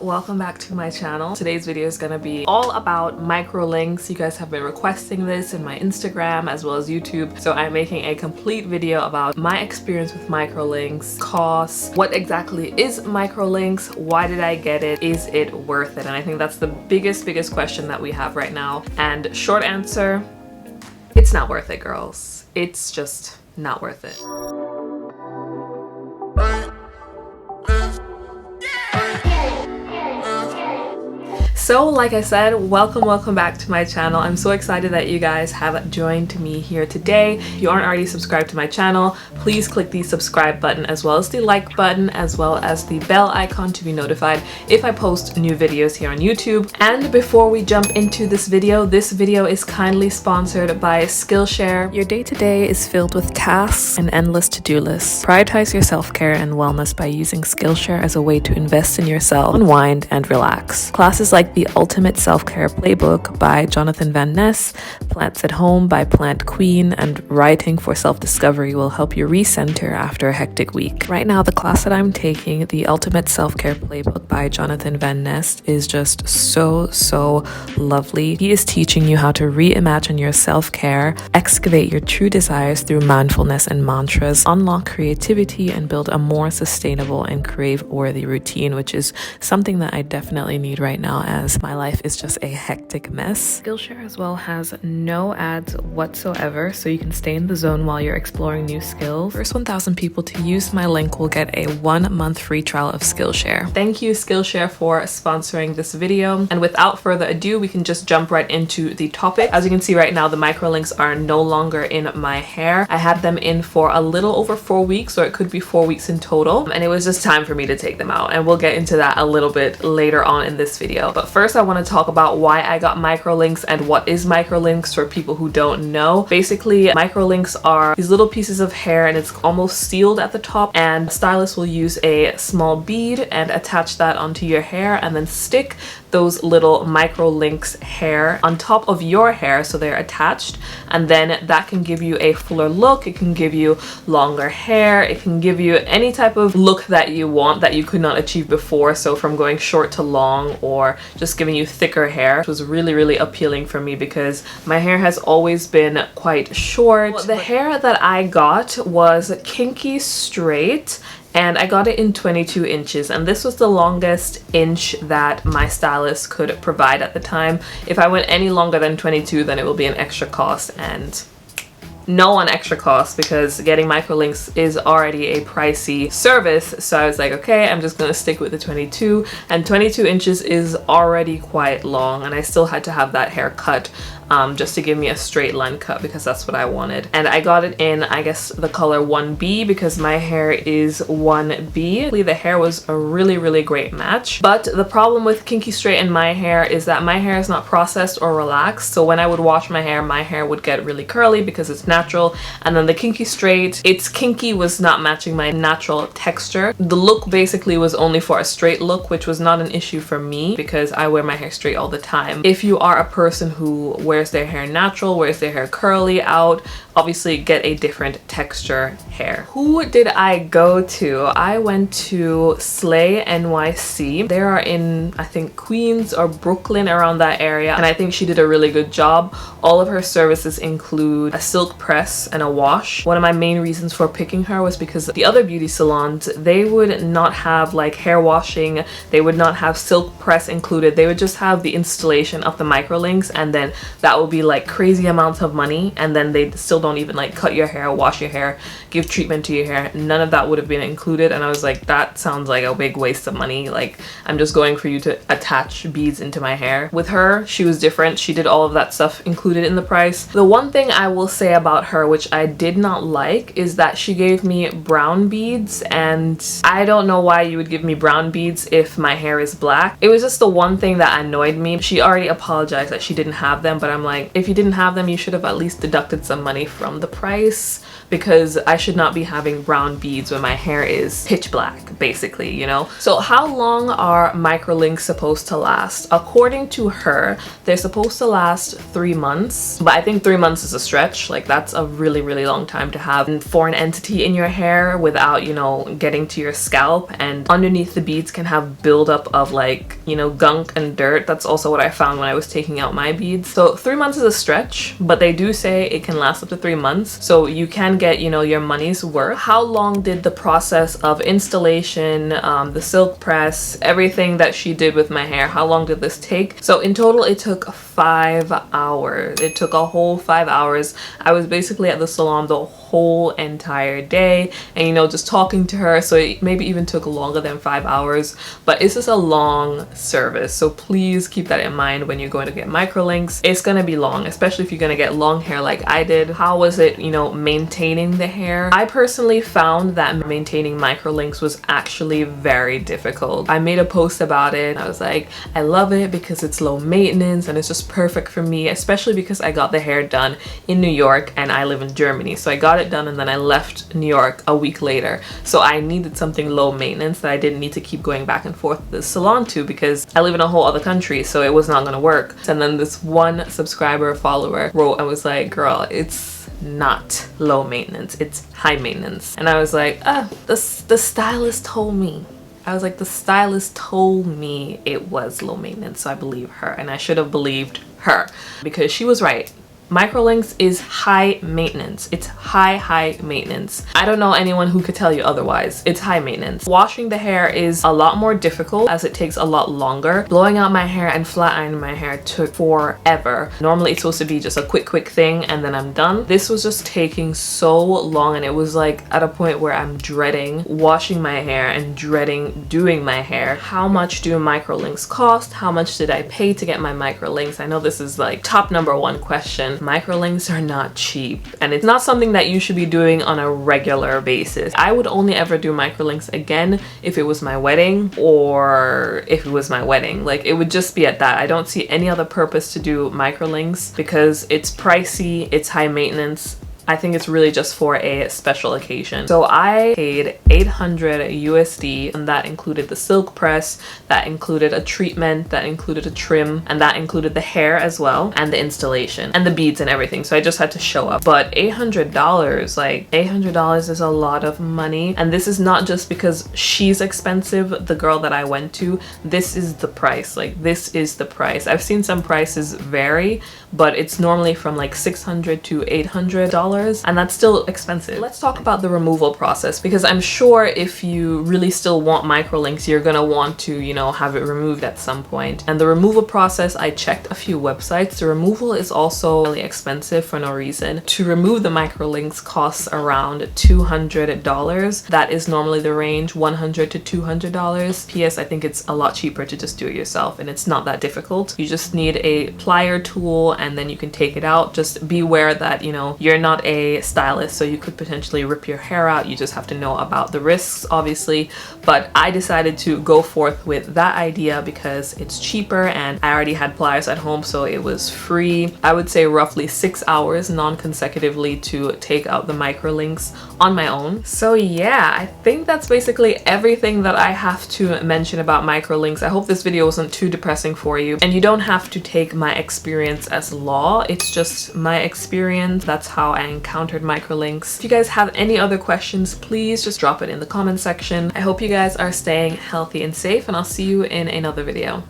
Welcome back to my channel. Today's video is going to be all about microlinks. You guys have been requesting this in my Instagram as well as YouTube, so I'm making a complete video about my experience with microlinks, costs, what exactly is microlinks, why did I get it, is it worth it? And I think that's the biggest question that we have right now. And short answer, it's not worth it, girls. It's just not worth it. So like I said, welcome back to my channel. I'm so excited that you guys have joined me here today. If you aren't already subscribed to my channel, please click the subscribe button as well as the like button as well as the bell icon to be notified if I post new videos here on YouTube. And before we jump into this video is kindly sponsored by Skillshare. Your day-to-day is filled with tasks and endless to-do lists. Prioritize your self-care and wellness by using Skillshare as a way to invest in yourself, unwind, and relax. Classes like the Ultimate Self-Care Playbook by Jonathan Van Ness, Plants at Home by Plant Queen, and Writing for Self-Discovery will help you recenter after a hectic week. Right now, the class that I'm taking, the Ultimate Self-Care Playbook by Jonathan Van Ness, is just so lovely. He is teaching you how to reimagine your self-care, excavate your true desires through mindfulness and mantras, unlock creativity, and build a more sustainable and crave-worthy routine, which is something that I definitely need right now as my life is just a hectic mess. Skillshare as well has no ads whatsoever, so you can stay in the zone while you're exploring new skills. First 1,000 people to use my link will get a 1-month free trial of Skillshare. Thank you, Skillshare, for sponsoring this video. And without further ado, we can just jump right into the topic. As you can see right now, the microlinks are no longer in my hair. I had them in for a little over 4 weeks, or it could be 4 weeks in total, and it was just time for me to take them out, and we'll get into that a little bit later on in this video. But first, I want to talk about why I got microlinks and what is microlinks for people who don't know. Basically, microlinks are these little pieces of hair and it's almost sealed at the top, and stylists will use a small bead and attach that onto your hair and then stick those little microlinks hair on top of your hair so they're attached, and then that can give you a fuller look. It can give you longer hair. It can give you any type of look that you want that you could not achieve before, so from going short to long or just giving you thicker hair, which was really appealing for me because my hair has always been quite short. Well, the hair that I got was kinky straight, and I got it in 22 inches, and this was the longest inch that my stylist could provide at the time. If I went any longer than 22, then it will be an extra cost, and no on extra cost because getting microlinks is already a pricey service. So I was like, okay, I'm just gonna stick with the 22, and 22 inches is already quite long, and I still had to have that hair cut just to give me a straight line cut because that's what I wanted. And I got it in, I guess, the color 1B because my hair is 1B. The hair was a really great match, but the problem with kinky straight and my hair is that my hair is not processed or relaxed, so when I would wash my hair would get really curly because it's natural, and then the kinky straight, its kinky was not matching my natural texture. The look basically was only for a straight look, which was not an issue for me because I wear my hair straight all the time. If you are a person who wears their hair natural, wears their hair curly out, obviously get a different texture hair. Who did I go to? I went to Slay NYC. They are in, I think, Queens or Brooklyn, around that area, and I think she did a really good job. All of her services include a silk press and a wash. One of my main reasons for picking her was because the other beauty salons, they would not have like hair washing, they would not have silk press included, they would just have the installation of the microlinks, and then that would be like crazy amounts of money, and then they still don't even like cut your hair, wash your hair, give treatment to your hair. None of that would have been included, and I was like, that sounds like a big waste of money. Like, I'm just going for you to attach beads into my hair. With her, she was different. She did all of that stuff included in the price. The one thing I will say about her, which I did not like, is that she gave me brown beads, and I don't know why you would give me brown beads if my hair is black. It was just the one thing that annoyed me. She already apologized that she didn't have them, but I'm like, if you didn't have them, you should have at least deducted some money from the price. because I should not be having brown beads when my hair is pitch black, basically, you know? So how long are Microlinks supposed to last? According to her, they're supposed to last 3 months, but I think 3 months is a stretch. Like, that's a really, really long time to have a foreign entity in your hair without, you know, getting to your scalp, and underneath the beads can have buildup of, like, you know, gunk and dirt. That's also what I found when I was taking out my beads. So 3 months is a stretch, but they do say it can last up to 3 months, so you can get, you know, your money's worth. How long did the process of installation, the silk press, everything that she did with my hair, how long did this take? So in total it took 5 hours. It took a whole 5 hours. I was basically at the salon the whole entire day, and, you know, just talking to her, so it maybe even took longer than 5 hours, but it's just a long service. So please keep that in mind when you're going to get Microlinks. It's gonna be long, especially if you're gonna get long hair like I did. How was it, you know, maintaining the hair? I personally found that maintaining Microlinks was actually very difficult. I made a post about it. I was like, I love it because it's low maintenance and it's just perfect for me, especially because I got the hair done in New York and I live in Germany. So I got it done and then I left New York a week later. So I needed something low maintenance that I didn't need to keep going back and forth to the salon to, because I live in a whole other country, so it was not gonna work. And then this one subscriber follower wrote, I was like, girl, it's not low maintenance, it's high maintenance. And I was like, the stylist told me. I was like, the stylist told me it was low maintenance, so I believe her, and I should have believed her because she was right. Microlinks is high maintenance. It's high maintenance. I don't know anyone who could tell you otherwise. It's high maintenance. Washing the hair is a lot more difficult as it takes a lot longer. Blowing out my hair and flat ironing my hair took forever. Normally it's supposed to be just a quick thing and then I'm done. This was just taking so long, and it was like at a point where I'm dreading washing my hair and dreading doing my hair. How much do Microlinks cost? How much did I pay to get my Microlinks? I know this is like top #1 question. Microlinks are not cheap, and it's not something that you should be doing on a regular basis. I would only ever do Microlinks again if it was my wedding, or if it was my wedding. Like, it would just be at that. I don't see any other purpose to do Microlinks because it's pricey, it's high maintenance. I think it's really just for a special occasion. So I paid 800 USD, and that included the silk press, that included a treatment, that included a trim, and that included the hair as well, and the installation, and the beads and everything. So I just had to show up. But $800, like, $800 is a lot of money. And this is not just because she's expensive, the girl that I went to. This is the price. Like, this is the price. I've seen some prices vary, but it's normally from like $600 to $800. And that's still expensive. Let's talk about the removal process, because I'm sure if you really still want Microlinks, you're gonna want to, you know, have it removed at some point. And the removal process, I checked a few websites. The removal is also really expensive for no reason. To remove the Microlinks costs around $200. That is normally the range, $100 to $200. P.S. I think it's a lot cheaper to just do it yourself, and it's not that difficult. You just need a plier tool and then you can take it out. Just beware that, you know, you're not a stylist, so you could potentially rip your hair out. You just have to know about the risks, obviously. But I decided to go forth with that idea because it's cheaper, and I already had pliers at home, so it was free. I would say roughly 6 hours non-consecutively to take out the Microlinks on my own. So yeah, I think that's basically everything that I have to mention about Microlinks. I hope this video wasn't too depressing for you, and you don't have to take my experience as law. It's just my experience. That's how I encountered Microlinks. If you guys have any other questions, please just drop it in the comment section. I hope you guys are staying healthy and safe, and I'll see you in another video.